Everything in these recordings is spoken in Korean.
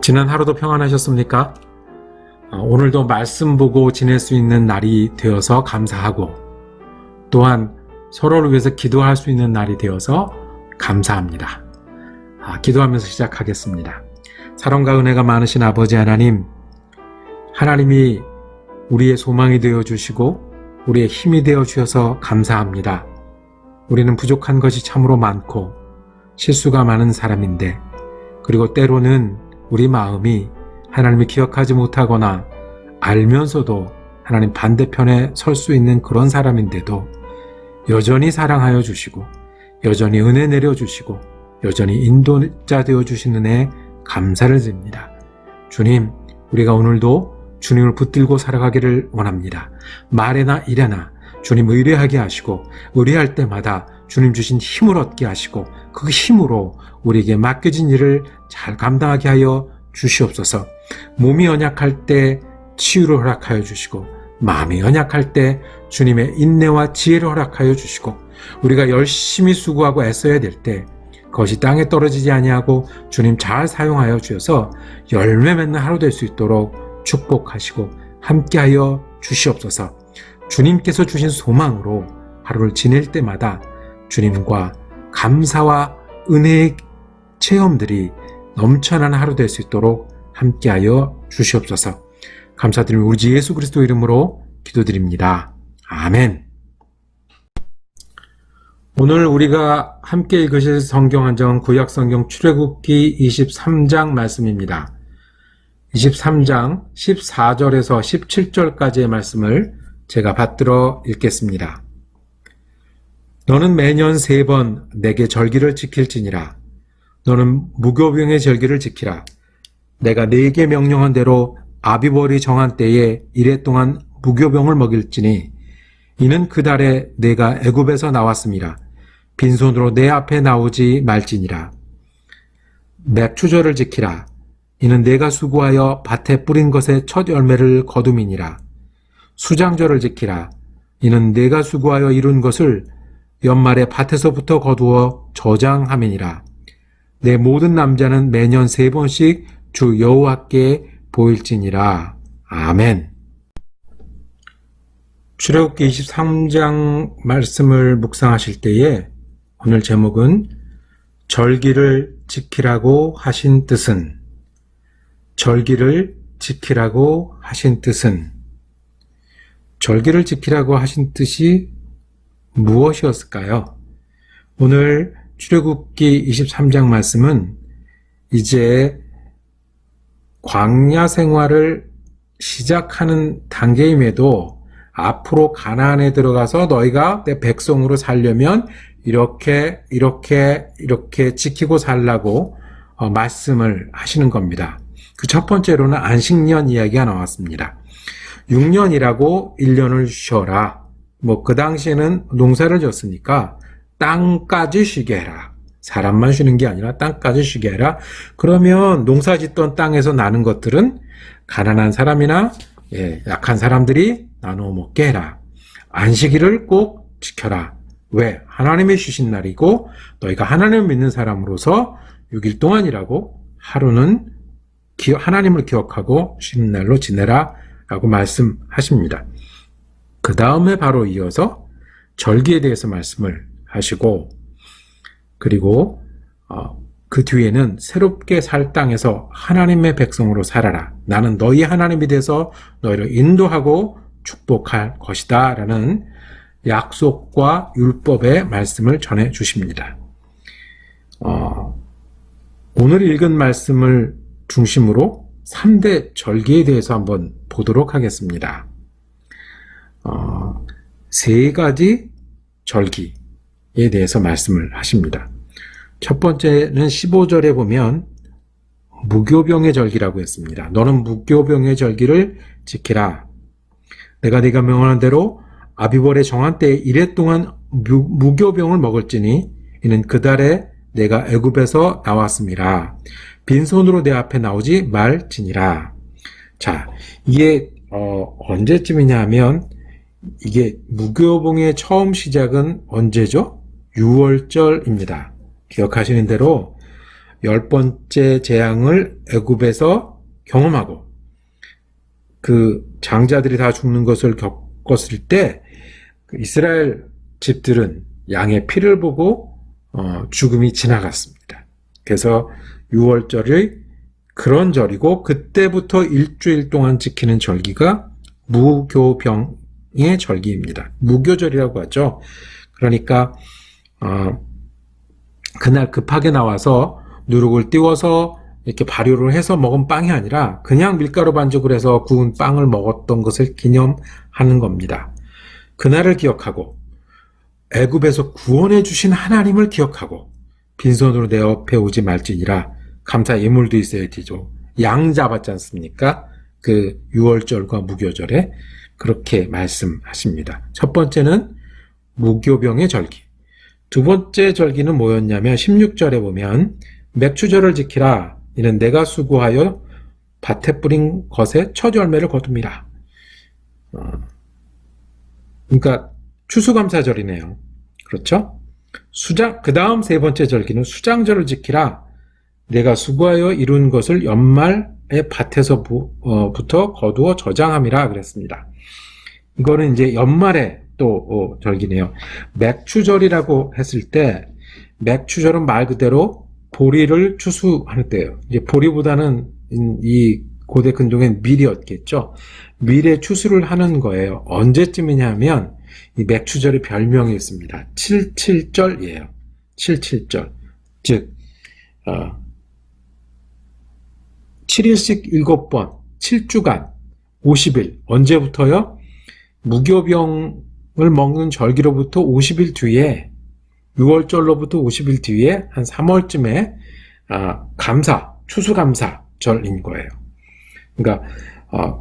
지난 하루도 평안하셨습니까? 오늘도 말씀 보고 지낼 수 있는 날이 되어서 감사하고 또한 서로를 위해서 기도할 수 있는 날이 되어서 감사합니다. 기도하면서 시작하겠습니다. 사랑과 은혜가 많으신 아버지 하나님, 하나님이 우리의 소망이 되어주시고 우리의 힘이 되어주셔서 감사합니다. 우리는 부족한 것이 참으로 많고 실수가 많은 사람인데, 그리고 때로는 우리 마음이 하나님을 기억하지 못하거나 알면서도 하나님 반대편에 설 수 있는 그런 사람인데도 여전히 사랑하여 주시고 여전히 은혜 내려주시고 여전히 인도자 되어주신 은혜에 감사를 드립니다. 주님, 우리가 오늘도 주님을 붙들고 살아가기를 원합니다. 말에나 일에나 주님 의뢰하게 하시고 의뢰할 때마다 주님 주신 힘을 얻게 하시고 그 힘으로 우리에게 맡겨진 일을 잘 감당하게 하여 주시옵소서. 몸이 연약할 때 치유를 허락하여 주시고 마음이 연약할 때 주님의 인내와 지혜를 허락하여 주시고 우리가 열심히 수고하고 애써야 될 때 그것이 땅에 떨어지지 아니하고 주님 잘 사용하여 주셔서 열매 맺는 하루 될 수 있도록 축복하시고 함께하여 주시옵소서. 주님께서 주신 소망으로 하루를 지낼 때마다 주님과 감사와 은혜의 체험들이 넘쳐나는 하루 될 수 있도록 함께하여 주시옵소서. 감사드리며 우리 주 예수 그리스도 이름으로 기도드립니다. 아멘. 오늘 우리가 함께 읽으실 성경 한정은 구약성경 출애굽기 23장 말씀입니다. 23장 14절에서 17절까지의 말씀을 제가 받들어 읽겠습니다. 너는 매년 3번 내게 절기를 지킬지니라. 너는 무교병의 절기를 지키라. 내가 네게 명령한 대로 아비벌이 정한 때에 이래 동안 무교병을 먹일지니 이는 그 달에 내가 애굽에서 나왔음이라. 빈손으로 내 앞에 나오지 말지니라. 맥추절을 지키라. 이는 내가 수고하여 밭에 뿌린 것의 첫 열매를 거둠이니라. 수장절을 지키라. 이는 내가 수고하여 이룬 것을 연말에 밭에서부터 거두어 저장함이니라. 내 모든 남자는 매년 3번씩 주 여호와께 보일지니라. 아멘. 출애굽기 23장 말씀을 묵상하실 때에 오늘 제목은 절기를 지키라고 하신 뜻은, 절기를 지키라고 하신 뜻은, 절기를 지키라고 하신 뜻이 무엇이었을까요? 오늘 출애굽기 23장 말씀은 이제 광야 생활을 시작하는 단계임에도 앞으로 가나안에 들어가서 너희가 내 백성으로 살려면 이렇게 지키고 살라고 말씀을 하시는 겁니다. 그 첫 번째로는 안식년 이야기가 나왔습니다. 6년이라고 1년을 쉬어라. 그 당시에는 농사를 졌으니까 땅까지 쉬게 해라. 사람만 쉬는 게 아니라 땅까지 쉬게 해라. 그러면 농사 짓던 땅에서 나는 것들은 가난한 사람이나 약한 사람들이 나누어 먹게 해라. 안식일을 꼭 지켜라. 왜? 하나님의 쉬신 날이고 너희가 하나님을 믿는 사람으로서 6일 동안이라고 하루는 하나님을 기억하고 쉬는 날로 지내라 라고 말씀하십니다. 그 다음에 바로 이어서 절기에 대해서 말씀을 하시고, 그리고 그 뒤에는 새롭게 살 땅에서 하나님의 백성으로 살아라. 나는 너희 하나님이 돼서 너희를 인도하고 축복할 것이다 라는 약속과 율법의 말씀을 전해 주십니다. 오늘 읽은 말씀을 중심으로 3대 절기에 대해서 한번 보도록 하겠습니다. 3가지 절기에 대해서 말씀을 하십니다. 첫 번째는 15절에 보면 무교병의 절기라고 했습니다. 너는 무교병의 절기를 지키라. 내가 네가 명하는 대로 아비벌의 정한 때에 이래 동안 무교병을 먹을지니 이는 그 달에 내가 애굽에서 나왔음이라. 빈손으로 내 앞에 나오지 말지니라. 자, 이게 언제쯤이냐 하면 이게 무교병의 처음 시작은 언제죠? 6월절입니다. 기억하시는 대로 10번째 재앙을 애굽에서 경험하고 그 장자들이 다 죽는 것을 겪었을 때 이스라엘 집들은 양의 피를 보고 죽음이 지나갔습니다. 그래서 6월절이 그런 절이고 그때부터 일주일 동안 지키는 절기가 무교병의 절기입니다. 무교절이라고 하죠. 그러니까 그날 급하게 나와서 누룩을 띄워서 이렇게 발효를 해서 먹은 빵이 아니라 그냥 밀가루 반죽을 해서 구운 빵을 먹었던 것을 기념하는 겁니다. 그날을 기억하고 애굽에서 구원해 주신 하나님을 기억하고 빈손으로 내 옆에 오지 말지니라. 감사 예물도 있어야 되죠. 양 잡았지 않습니까? 그 6월절과 무교절에 그렇게 말씀하십니다. 첫 번째는 무교병의 절기. 두 번째 절기는 뭐였냐면 16절에 보면 맥추절을 지키라. 이는 내가 수고하여 밭에 뿌린 것에 첫 열매를 거둡니다. 그러니까 추수감사절이네요. 그렇죠? 그 다음 세 번째 절기는 수장절을 지키라. 내가 수고하여 이룬 것을 연말에 밭에서부터 거두어 저장함이라 그랬습니다. 이거는 이제 연말에 또 절기네요. 맥추절이라고 했을 때 맥추절은 말 그대로 보리를 추수하는 때예요. 이제 보리보다는 이 고대 근동엔 밀이었겠죠. 밀의 추수를 하는 거예요. 언제쯤이냐면 이 맥추절의 별명이 있습니다. 77절이에요. 77절. 즉 7일씩 7번, 7주간, 50일. 언제부터요? 무교병을 먹는 절기로부터 50일 뒤에 6월절로부터 50일 뒤에 한 3월쯤에 추수감사절인 거예요. 그러니까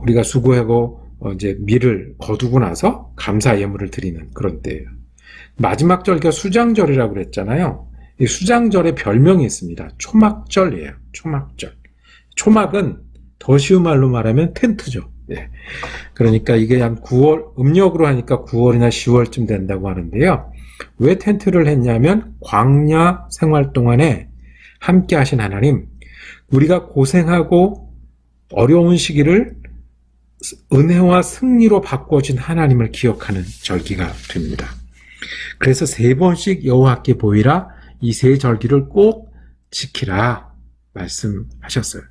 우리가 수고하고 이제 밀을 거두고 나서 감사 예물을 드리는 그런 때예요. 마지막 절기가 수장절이라고 그랬잖아요. 이 수장절의 별명이 있습니다. 초막절이에요. 초막절. 초막은 더 쉬운 말로 말하면 텐트죠. 예. 그러니까 이게 한 9월, 음력으로 하니까 9월이나 10월쯤 된다고 하는데요. 왜 텐트를 했냐면 광야 생활 동안에 함께 하신 하나님, 우리가 고생하고 어려운 시기를 은혜와 승리로 바꿔준 하나님을 기억하는 절기가 됩니다. 그래서 3번씩 여호와께 보이라, 이 3절기를 꼭 지키라 말씀하셨어요.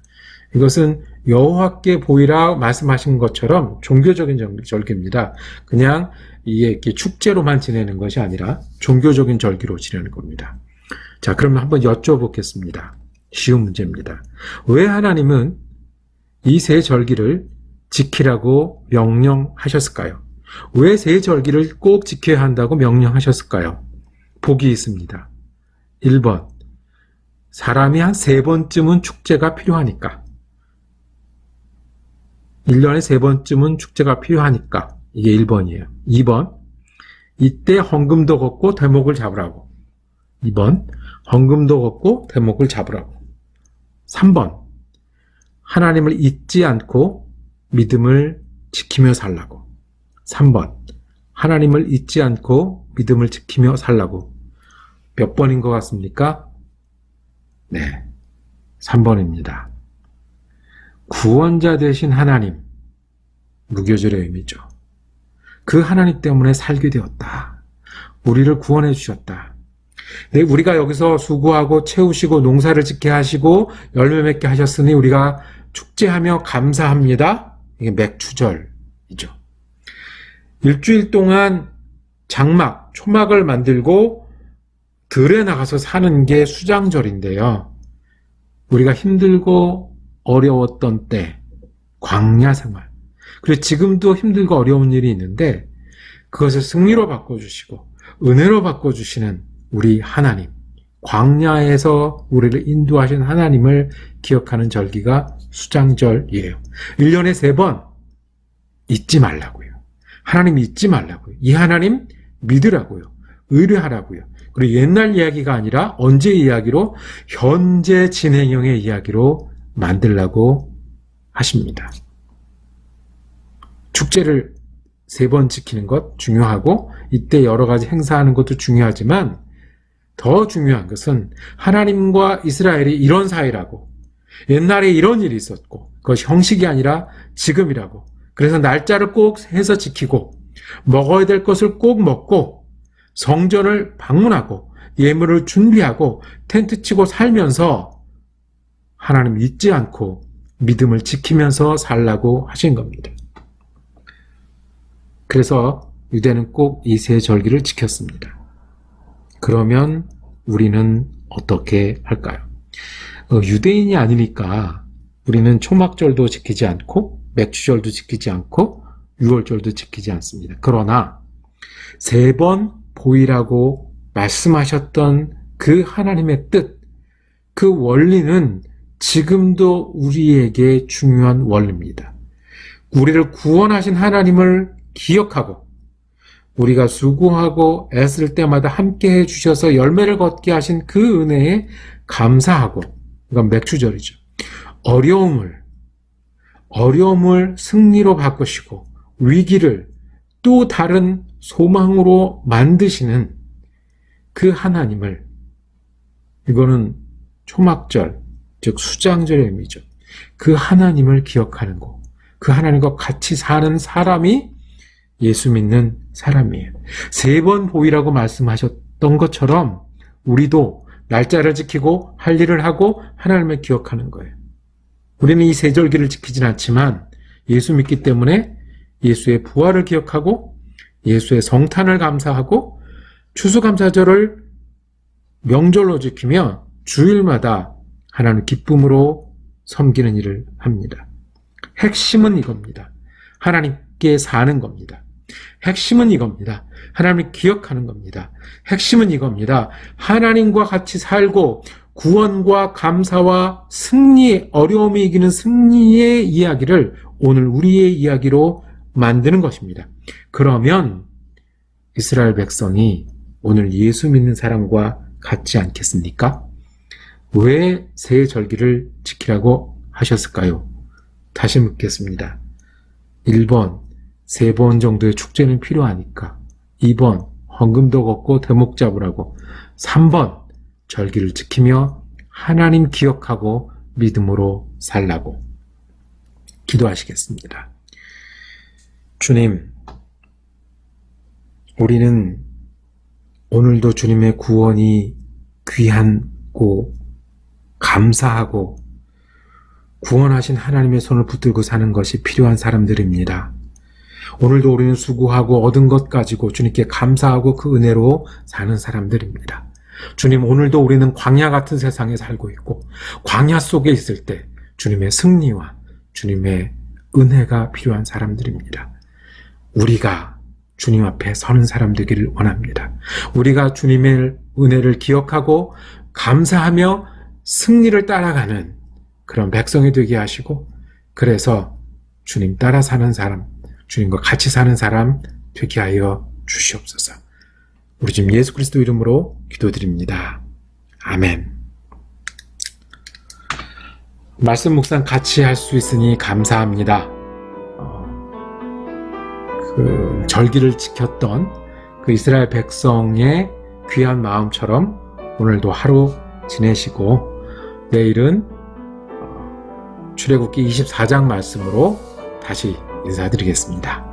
이것은 여호와께 보이라 말씀하신 것처럼 종교적인 절기입니다. 그냥 이게 축제로만 지내는 것이 아니라 종교적인 절기로 지내는 겁니다. 자, 그러면 한번 여쭤보겠습니다. 쉬운 문제입니다. 왜 하나님은 이 3절기를 지키라고 명령하셨을까요? 왜 3절기를 꼭 지켜야 한다고 명령하셨을까요? 복이 있습니다. 1번, 사람이 한 3번쯤은 축제가 필요하니까. 1년에 3번쯤은 축제가 필요하니까. 이게 1번이에요. 2번, 이때 헌금도 걷고 대목을 잡으라고. 2번, 헌금도 걷고 대목을 잡으라고. 3번, 하나님을 잊지 않고 믿음을 지키며 살라고. 3번, 하나님을 잊지 않고 믿음을 지키며 살라고. 몇 번인 것 같습니까? 네, 3번입니다. 구원자 되신 하나님, 무교절의 의미죠. 그 하나님 때문에 살게 되었다. 우리를 구원해 주셨다. 네, 우리가 여기서 수고하고 채우시고 농사를 짓게 하시고 열매 맺게 하셨으니 우리가 축제하며 감사합니다. 이게 맥추절이죠. 일주일 동안 장막, 초막을 만들고 들에 나가서 사는 게 수장절인데요. 우리가 힘들고 어려웠던 때, 광야 생활. 그리고 지금도 힘들고 어려운 일이 있는데 그것을 승리로 바꿔주시고 은혜로 바꿔주시는 우리 하나님, 광야에서 우리를 인도하신 하나님을 기억하는 절기가 수장절이에요. 1년에 3번 잊지 말라고요. 하나님 잊지 말라고요. 이 하나님 믿으라고요. 의뢰하라고요. 그리고 옛날 이야기가 아니라 언제 이야기로 현재 진행형의 이야기로 만들라고 하십니다. 축제를 3번 지키는 것 중요하고 이때 여러 가지 행사하는 것도 중요하지만 더 중요한 것은 하나님과 이스라엘이 이런 사이라고, 옛날에 이런 일이 있었고 그것이 형식이 아니라 지금이라고, 그래서 날짜를 꼭 해서 지키고 먹어야 될 것을 꼭 먹고 성전을 방문하고 예물을 준비하고 텐트 치고 살면서 하나님 잊지 않고 믿음을 지키면서 살라고 하신 겁니다. 그래서 유대는 꼭 이 세 절기를 지켰습니다. 그러면 우리는 어떻게 할까요? 유대인이 아니니까 우리는 초막절도 지키지 않고 맥주절도 지키지 않고 유월절도 지키지 않습니다. 그러나 3번 보이라고 말씀하셨던 그 하나님의 뜻, 그 원리는 지금도 우리에게 중요한 원리입니다. 우리를 구원하신 하나님을 기억하고 우리가 수고하고 애쓸 때마다 함께 해주셔서 열매를 걷게 하신 그 은혜에 감사하고, 이건 맥주절이죠. 어려움을 승리로 바꾸시고 위기를 또 다른 소망으로 만드시는 그 하나님을, 이거는 초막절, 즉 수장절의 의미죠. 그 하나님을 기억하는 거, 그 하나님과 같이 사는 사람이 예수 믿는 사람이에요. 3번 보이라고 말씀하셨던 것처럼 우리도 날짜를 지키고 할 일을 하고 하나님을 기억하는 거예요. 우리는 이 세 절기를 지키진 않지만 예수 믿기 때문에 예수의 부활을 기억하고 예수의 성탄을 감사하고 추수감사절을 명절로 지키며 주일마다 하나님 기쁨으로 섬기는 일을 합니다. 핵심은 이겁니다. 하나님께 사는 겁니다. 핵심은 이겁니다. 하나님을 기억하는 겁니다. 핵심은 이겁니다. 하나님과 같이 살고 구원과 감사와 승리, 어려움이 이기는 승리의 이야기를 오늘 우리의 이야기로 만드는 것입니다. 그러면 이스라엘 백성이 오늘 예수 믿는 사람과 같지 않겠습니까? 왜 새 절기를 지키라고 하셨을까요? 다시 묻겠습니다. 1번, 3번 정도의 축제는 필요하니까. 2번, 헌금도 걷고 대목 잡으라고. 3번, 절기를 지키며 하나님 기억하고 믿음으로 살라고. 기도하시겠습니다. 주님, 우리는 오늘도 주님의 구원이 귀하고 감사하고 구원하신 하나님의 손을 붙들고 사는 것이 필요한 사람들입니다. 오늘도 우리는 수고하고 얻은 것 가지고 주님께 감사하고 그 은혜로 사는 사람들입니다. 주님, 오늘도 우리는 광야 같은 세상에 살고 있고 광야 속에 있을 때 주님의 승리와 주님의 은혜가 필요한 사람들입니다. 우리가 주님 앞에 서는 사람 되기를 원합니다. 우리가 주님의 은혜를 기억하고 감사하며 승리를 따라가는 그런 백성이 되게 하시고, 그래서 주님 따라 사는 사람, 주님과 같이 사는 사람 되게 하여 주시옵소서. 우리 주님 예수 그리스도 이름으로 기도드립니다. 아멘. 말씀 묵상 같이 할 수 있으니 감사합니다. 그 절기를 지켰던 그 이스라엘 백성의 귀한 마음처럼 오늘도 하루 지내시고, 내일은 출애굽기 24장 말씀으로 다시 인사드리겠습니다.